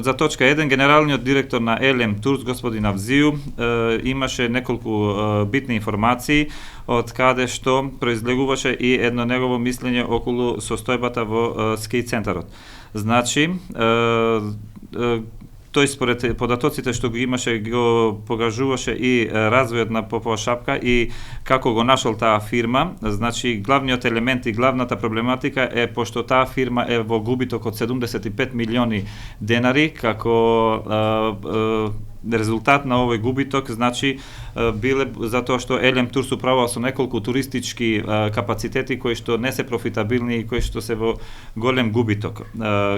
За точка 1, генералниот директор на Елем Турс, господин Авзију, имаше неколку битни информации, од каде што произлегуваше и едно негово мислење околу состојбата во ски центарот. Значи, тој според податоците што го имаше, го покажуваше и развојот на Попова шапка и како го нашол таа фирма. Значи, главниот елемент и главната проблематика е пошто таа фирма е во губиток од 75 милиони денари, како резултат на овој губиток, значи биле затоа што Елем Турс управува со неколку туристички капацитети кои што не се профитабилни и кои што се во голем губиток.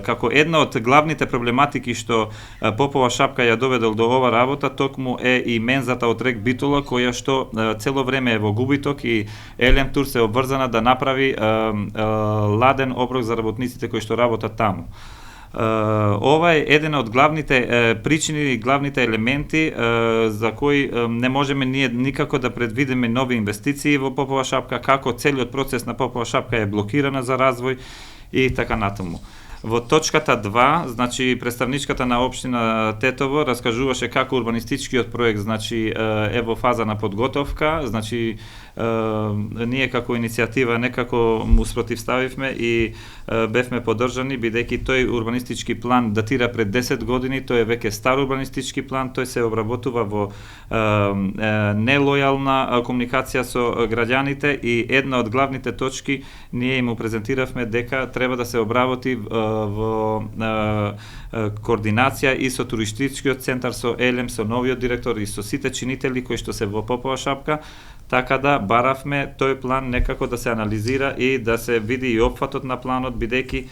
Како една од главните проблематики што Попова шапка ја доведел до ова работа, токму е и мензата од Рек Битола, која што цело време е во губиток и Елем Турс е обврзана да направи ладен оброк за работниците кои што работат таму. Ова е еден од главните причини и главните елементи за кои не можеме ние никако да предвидиме нови инвестиции во Попова шапка, како целиот процес на Попова шапка е блокирана за развој и така натаму. Во точката 2, значи представничката на општина Тетово раскажуваше како урбанистичкиот проект, значи е во фаза на подготовка, значи ние како иницијатива некако му спротивставивме и бевме поддржани, бидејќи тој урбанистички план датира пред 10 години, тој е веќе стар урбанистички план, тој се обработува во нелојална комуникација со граѓаните и една од главните точки ние му презентиравме дека треба да се обработи во координација и со туристичкиот центар, со Елем, со новиот директор и со сите чинители кои што се во Попова шапка, така да баравме тој план некако да се анализира и да се види и опфатот на планот, бидејќи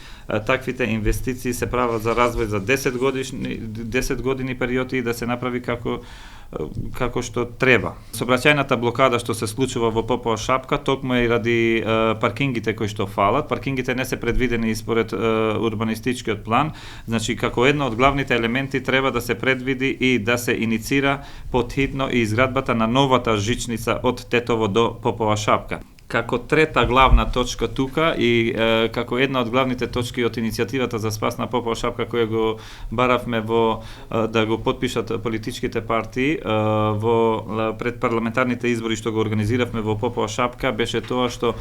таквите инвестиции се прават за развој за 10 години период и да се направи како што треба. Сообраќајната блокада што се случува во Попова шапка токму е и ради паркингите кои што фалат. Паркингите не се предвидени според урбанистичкиот план, значи како едно од главните елементи треба да се предвиди и да се иницира потхитно и изградбата на новата жичница од Тетово до Попова шапка. Како трета главна точка тука и како една од главните точки од иницијативата за спас на Попова шапка која го баравме во да го потпишат политичките партии во предпарламентарните избори што го организиравме во Попова шапка, беше тоа што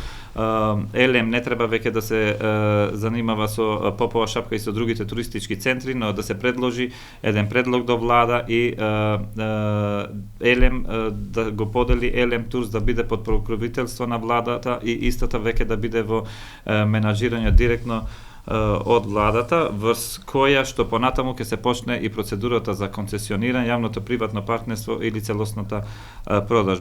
Елем не треба веќе да се занимава со Попова шапка и со другите туристички центри, но да се предложи еден предлог до влада и Елем да го подели Елем Турс да биде под покровителство на влада и истата веќе да биде во менаџирање директно од владата, врз која што понатаму ќе се почне и процедурата за концесионирање, јавното приватно партнерство или целосната продажба.